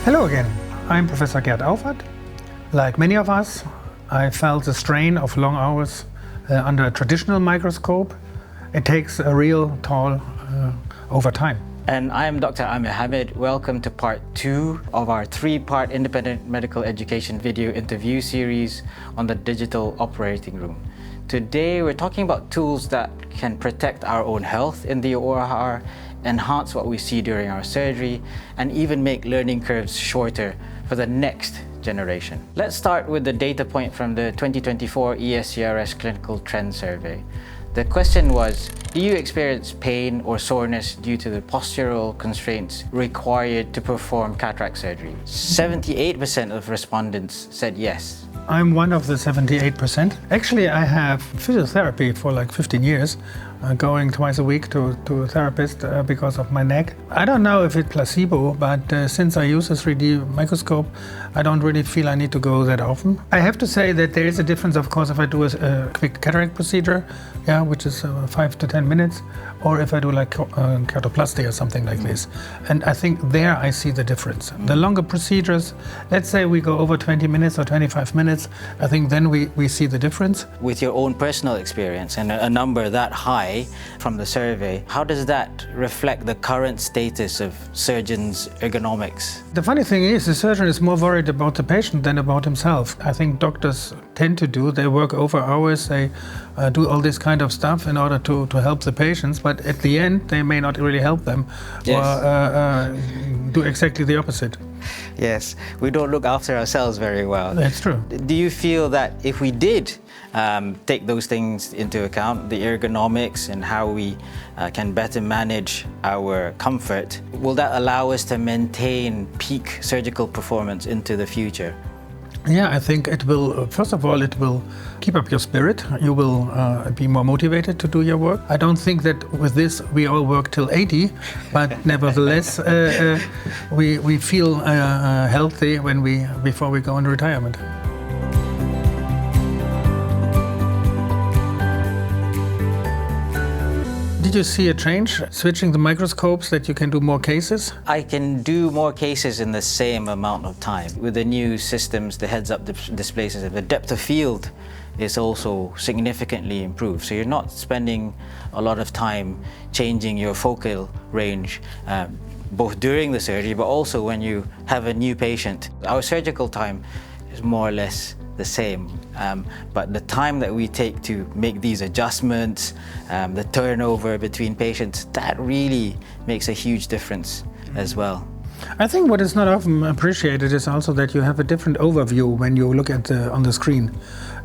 Hello again, I'm Professor Gerd Auffarth. Like many of us, I felt the strain of long hours under a traditional microscope. It takes a real toll over time. And I'm Dr. Amir Hamid. Welcome to part 2 of our 3-part independent medical education video interview series on the digital operating room. Today we're talking about tools that can protect our own health in the OR, enhance what we see during our surgery, and even make learning curves shorter for the next generation. Let's start with the data point from the 2024 ESCRS Clinical Trend Survey. The question was, do you experience pain or soreness due to the postural constraints required to perform cataract surgery? 78% of respondents said yes. I'm one of the 78%. Actually, I have physiotherapy for like 15 years, going twice a week to a therapist because of my neck. I don't know if it's placebo, but since I use a 3D microscope, I don't really feel I need to go that often. I have to say that there is a difference, of course, if I do a quick cataract procedure, which is 5 to 10 minutes, or if I do like keratoplasty or something like this. And I think there I see the difference. The longer procedures, let's say we go over 20 minutes or 25 minutes, I think then we see the difference. With your own personal experience and a number that high from the survey, how does that reflect the current status of surgeons' ergonomics? The funny thing is, the surgeon is more worried about the patient than about himself. I think doctors tend to do. They work over hours, they do all this kind of stuff in order to help the patients, but at the end they may not really help them, or do exactly the opposite. Yes, we don't look after ourselves very well. That's true. Do you feel that if we did take those things into account, the ergonomics and how we can better manage our comfort, will that allow us to maintain peak surgical performance into the future? Yeah, I think it will, first of all, it will keep up your spirit. You will be more motivated to do your work. I don't think that with this we all work till 80, but nevertheless, we feel healthy before we go into retirement. Did you see a change, switching the microscopes, that you can do more cases? I can do more cases in the same amount of time. With the new systems, the heads-up displays, the depth of field is also significantly improved. So you're not spending a lot of time changing your focal range, both during the surgery, but also when you have a new patient. Our surgical time is more or less the same, but the time that we take to make these adjustments, the turnover between patients, that really makes a huge difference as well. I think what is not often appreciated is also that you have a different overview when you look at on the screen.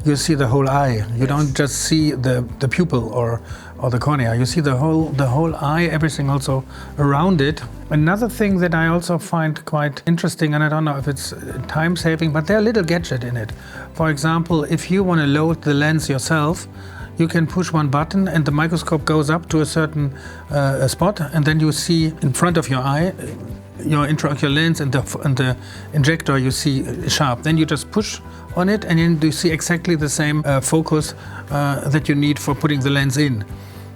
You see the whole eye. You don't just see the pupil or the cornea. You see the whole eye, everything also around it. Another thing that I also find quite interesting, and I don't know if it's time saving, but there are little gadgets in it. For example, if you want to load the lens yourself, you can push one button and the microscope goes up to a certain spot, and then you see in front of your eye your intraocular lens and the injector you see sharp. Then you just push on it and then you see exactly the same focus that you need for putting the lens in.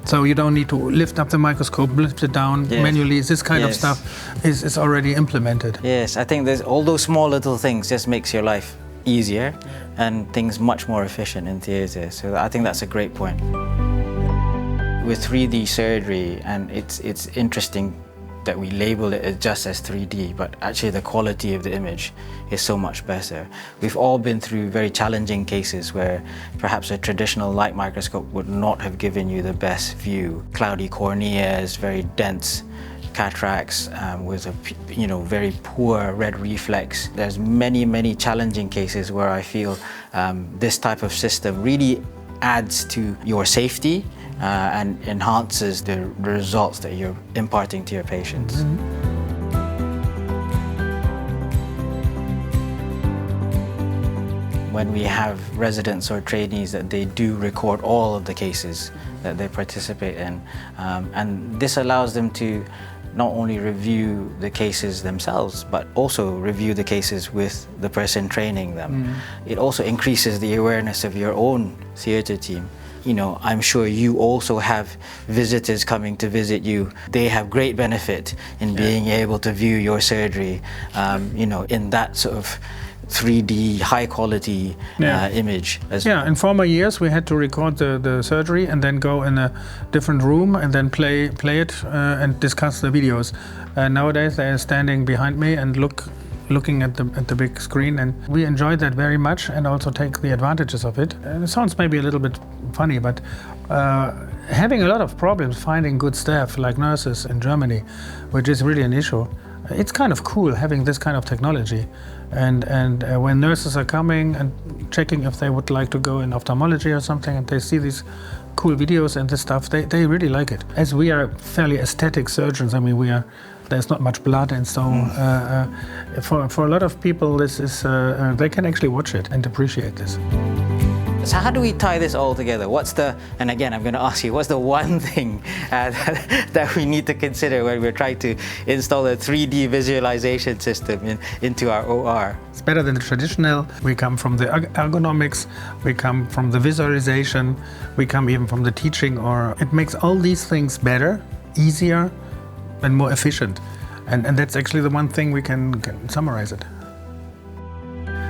So you don't need to lift up the microscope, lift it down manually. This kind of stuff is already implemented. Yes, I think there's all those small little things just makes your life easier and things much more efficient in theatre. So I think that's a great point. With 3D surgery, and it's interesting that we label it just as 3D, but actually the quality of the image is so much better. We've all been through very challenging cases where perhaps a traditional light microscope would not have given you the best view. Cloudy corneas, very dense cataracts with a very poor red reflex. There's many challenging cases where I feel this type of system really adds to your safety and enhances the results that you're imparting to your patients. When we have residents or trainees, that they do record all of the cases that they participate in, and this allows them to not only review the cases themselves, but also review the cases with the person training them. It also increases the awareness of your own theatre team. I'm sure you also have visitors coming to visit you. They have great benefit in being able to view your surgery, in that sort of 3D high quality image. In former years we had to record the surgery and then go in a different room and then play it and discuss the videos. Nowadays they are standing behind me and looking at the big screen, and we enjoy that very much and also take the advantages of it. And it sounds maybe a little bit funny, but having a lot of problems finding good staff like nurses in Germany, which is really an issue. It's kind of cool having this kind of technology, and when nurses are coming and checking if they would like to go in ophthalmology or something, and they see these cool videos and this stuff, they really like it. As we are fairly aesthetic surgeons, I mean, there's not much blood, and so for a lot of people, this is they can actually watch it and appreciate this. So how do we tie this all together? And again, I'm going to ask you, what's the one thing that we need to consider when we're trying to install a 3D visualization system into our OR? It's better than the traditional. We come from the ergonomics, we come from the visualization, we come even from the teaching, or it makes all these things better, easier, and more efficient. And that's actually the one thing we can summarize it.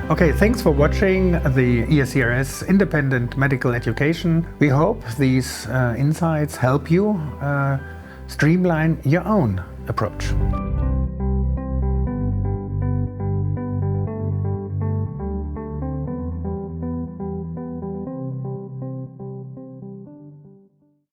Okay, thanks for watching the ESCRS Independent Medical Education. We hope these insights help you streamline your own approach.